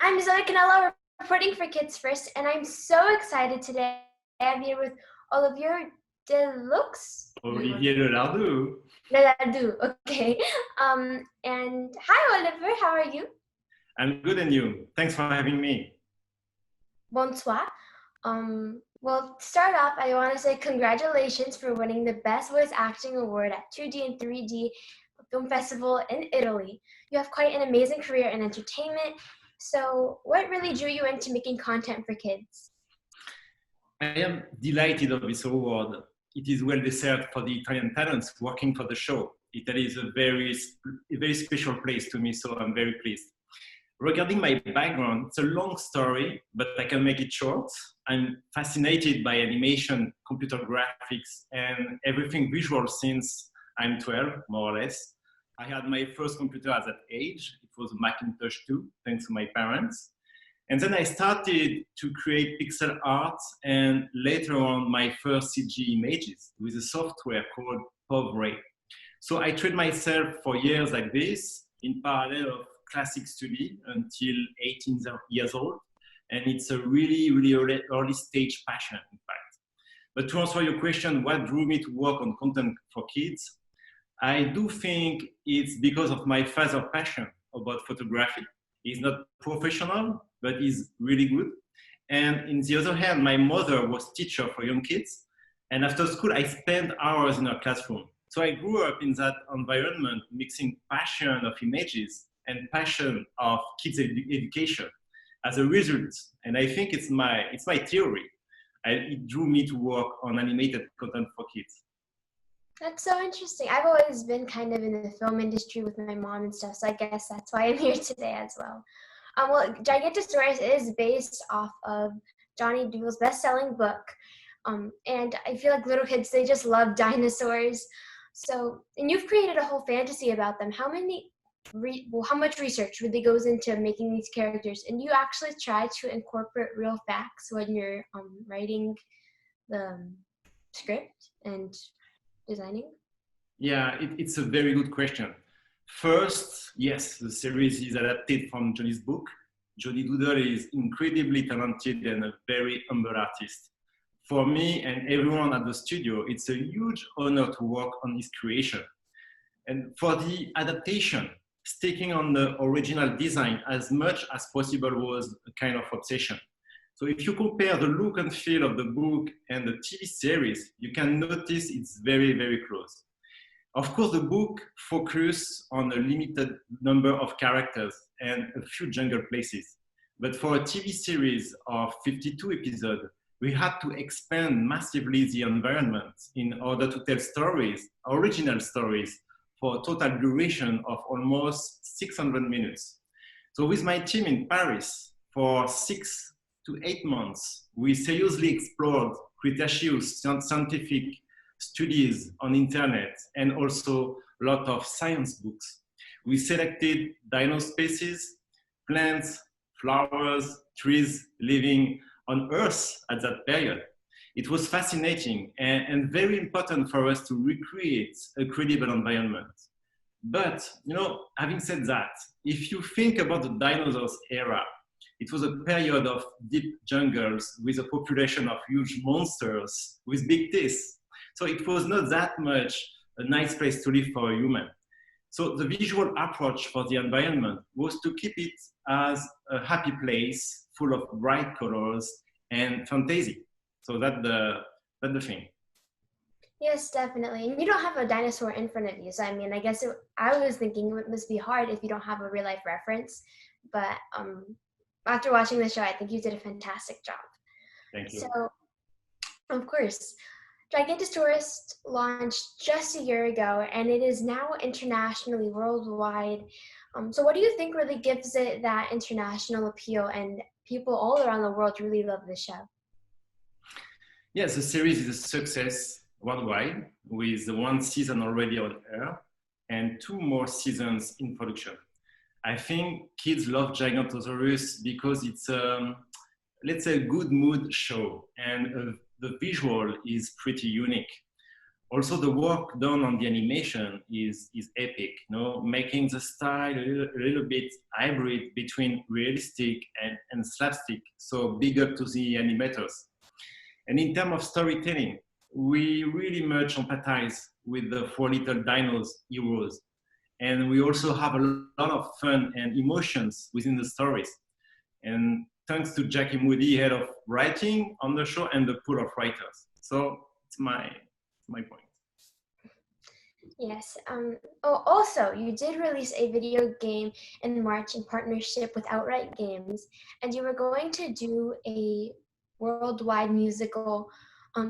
I'm Zoe C, reporting for Kids First, and I'm so excited today. I'm here with Olivier Olivier Lelardoux. Okay. And hi, Olivier. How are you? I'm good, and you? Thanks for having me. Bonsoir. Well, to start off, I want to say congratulations for winning the Best Voice Acting Award at 2D and 3D Film Festival in Italy. You have quite an amazing career in entertainment. So what really drew you into making content for kids? I am delighted of this award. It is well deserved for the Italian talents working for the show. Italy is a very special place to me, so I'm very pleased. Regarding my background, it's a long story, but I can make it short. I'm fascinated by animation, computer graphics, and everything visual since I'm 12, more or less. I had my first computer at that age. It was a Macintosh 2, thanks to my parents. And then I started to create pixel art and later on my first CG images with a software called PovRay. So I trained myself for years like this in parallel of classic study until 18 years old. And it's a really, really early stage passion, in fact. But to answer your question, what drew me to work on content for kids? I do think it's because of my father's passion about photography. He's not professional, but he's really good. And on the other hand, my mother was teacher for young kids. And after school, I spent hours in her classroom. So I grew up in that environment, mixing passion of images and passion of kids' education as a result. And I think it's my theory. It drew me to work on animated content for kids. That's so interesting. I've always been kind of in the film industry with my mom and stuff, so I guess that's why I'm here today as well. Well, Gigantosaurus is based off of Johnny Dewey's best-selling book, and I feel like little kids, they just love dinosaurs. So, and you've created a whole fantasy about them. How much research really goes into making these characters? And you actually try to incorporate real facts when you're writing the script and designing? Yeah, it's a very good question. First, yes, the series is adapted from Johnny's book. Johnny Doodle is incredibly talented and a very humble artist. For me and everyone at the studio, it's a huge honor to work on his creation. And for the adaptation, sticking on the original design as much as possible was a kind of obsession. So if you compare the look and feel of the book and the TV series, you can notice it's very, very close. Of course, the book focuses on a limited number of characters and a few jungle places. But for a TV series of 52 episodes, we had to expand massively the environment in order to tell stories, original stories, for a total duration of almost 600 minutes. So with my team in Paris, for 6 to 8 months, we seriously explored Cretaceous scientific studies on internet and also a lot of science books. We selected dino species, plants, flowers, trees living on Earth at that period. It was fascinating and very important for us to recreate a credible environment. But, having said that, if you think about the dinosaurs era, it was a period of deep jungles with a population of huge monsters with big teeth. So it was not that much a nice place to live for a human. So the visual approach for the environment was to keep it as a happy place full of bright colors and fantasy. So that's the thing. Yes, definitely. And you don't have a dinosaur in front of you. So, I mean, I guess I was thinking it must be hard if you don't have a real life reference. But after watching the show, I think you did a fantastic job. Thank you. So, of course, Gigantosaurus launched just a year ago, and it is now internationally worldwide. So what do you think really gives it that international appeal and people all around the world really love the show? Yes, the series is a success worldwide with 1 season already on air and 2 more seasons in production. I think kids love Gigantosaurus because it's let's say a good mood show and the visual is pretty unique. Also, the work done on the animation is epic, you know, making the style a little bit hybrid between realistic and slapstick. So big up to the animators. And in terms of storytelling, we really much empathize with the four little dinos heroes. And we also have a lot of fun and emotions within the stories. And thanks to Jackie Moody, head of writing on the show, and the pool of writers. So it's my point. Yes. Oh, also, you did release a video game in March in partnership with Outright Games, and you were going to do a worldwide musical.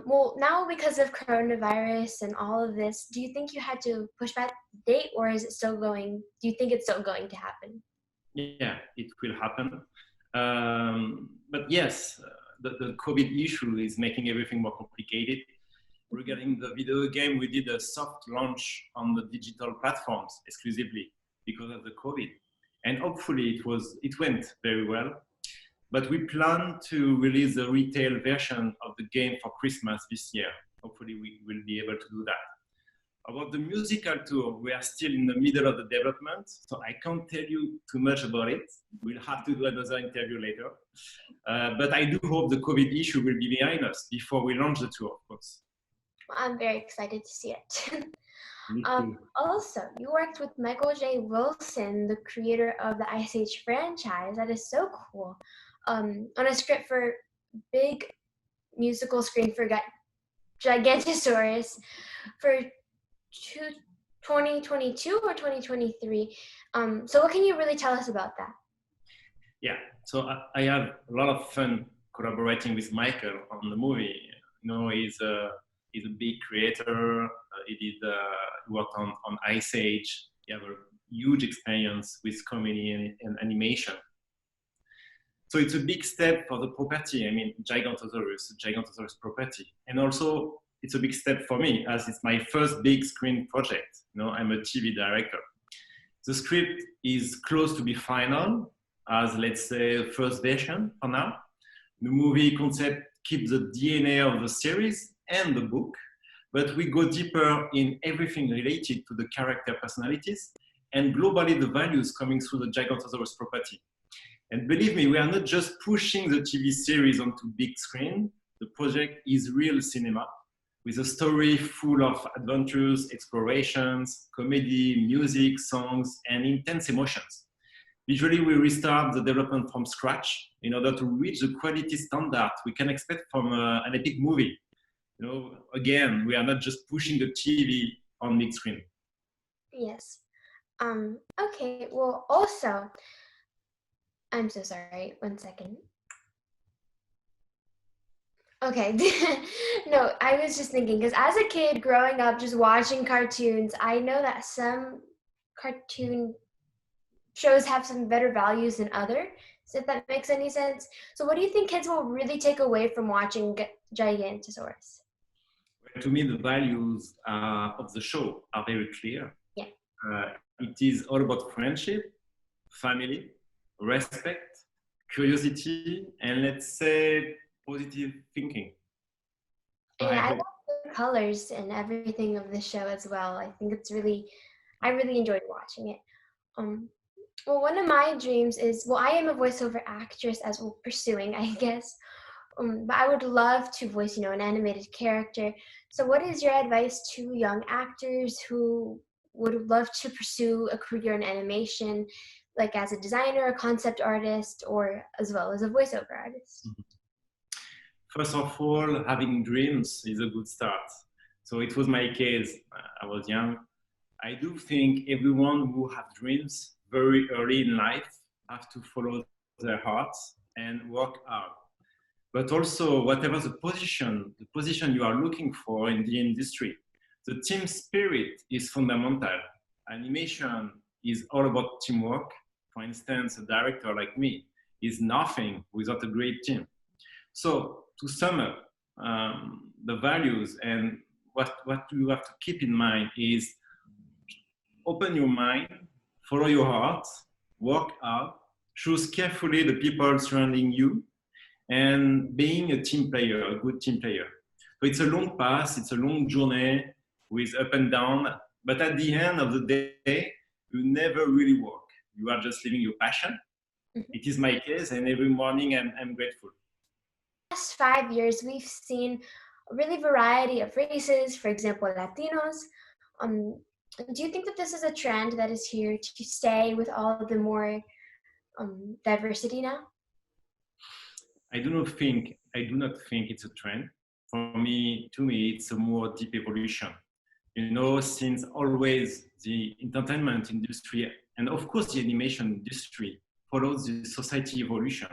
Well, now because of coronavirus and all of this, do you think you had to push back the date, or is it still going? Do you think it's still going to happen? Yeah, it will happen. But yes, the COVID issue is making everything more complicated. Regarding the video game, we did a soft launch on the digital platforms exclusively because of the COVID. And hopefully it went very well. But we plan to release the retail version of the game for Christmas this year. Hopefully we will be able to do that. About the musical tour, we are still in the middle of the development, so I can't tell you too much about it. We'll have to do another interview later. But I do hope the COVID issue will be behind us before we launch the tour, of course. I'm very excited to see it. Also, you worked with Michael J. Wilson, the creator of the Ice Age franchise. That is so cool. On a script for big musical screen for Gigantosaurus for 2022 or 2023. So what can you really tell us about that? Yeah, so I have a lot of fun collaborating with Michael on the movie. You know, he's a big creator. He worked on Ice Age. He has a huge experience with comedy and animation. So it's a big step for the property. I mean, Gigantosaurus property. And also, it's a big step for me as it's my first big screen project. You know, I'm a TV director. The script is close to be final as, let's say, first version for now. The movie concept keeps the DNA of the series and the book, but we go deeper in everything related to the character personalities and globally the values coming through the Gigantosaurus property. And believe me, we are not just pushing the TV series onto big screen. The project is real cinema with a story full of adventures, explorations, comedy, music, songs, and intense emotions. Usually we restart the development from scratch in order to reach the quality standard we can expect from an epic movie. You know, again, we are not just pushing the TV on big screen. Yes. Okay, well, also, I'm so sorry, 1 second. Okay, no, I was just thinking, because as a kid growing up just watching cartoons, I know that some cartoon shows have some better values than others, if that makes any sense. So what do you think kids will really take away from watching Gigantosaurus? To me, the values of the show are very clear. Yeah. It is all about friendship, family, respect, curiosity, and let's say positive thinking. And I love the colors and everything of the show as well. I think it's really, I really enjoyed watching it. Well, one of my dreams is, well, I am a voiceover actress as well, pursuing, I guess. But I would love to voice, an animated character. So what is your advice to young actors who would love to pursue a career in animation, like as a designer, a concept artist, or as well as a voiceover artist? First of all, having dreams is a good start. So it was my case. I was young. I do think everyone who has dreams very early in life have to follow their hearts and work hard. But also, whatever the position you are looking for in the industry, the team spirit is fundamental. Animation is all about teamwork. For instance, a director like me is nothing without a great team. So to sum up, the values and what you have to keep in mind is open your mind, follow your heart, work hard, choose carefully the people surrounding you, and being a team player, a good team player. So it's a long path, it's a long journey, with up and down. But at the end of the day, you never really work. You are just living your passion. It is my case, and every morning I'm grateful. Last 5 years, we've seen a really variety of races, for example, Latinos. Do you think that this is a trend that is here to stay with all the more diversity now? I do not think it's a trend. For me, to me, it's a more deep evolution. You know, since always the entertainment industry and of course the animation industry follows the society evolution,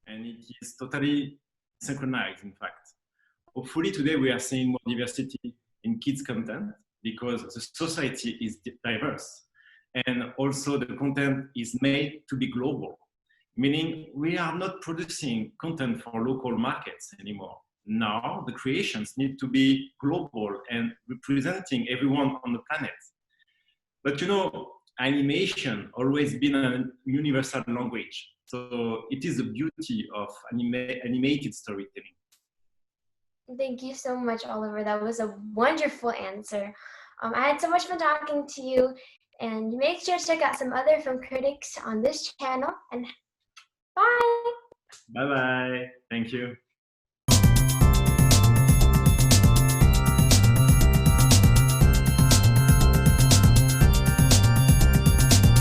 and it is totally synchronized. In fact, hopefully today we are seeing more diversity in kids content because the society is diverse, and also the content is made to be global, meaning we are not producing content for local markets anymore. Now the creations need to be global and representing everyone on the planet. But you know, animation always been a universal language. So it is the beauty of animated storytelling. Thank you so much, Oliver. That was a wonderful answer. I had so much fun talking to you, and make sure to check out some other film critics on this channel. And bye. Bye bye. Thank you.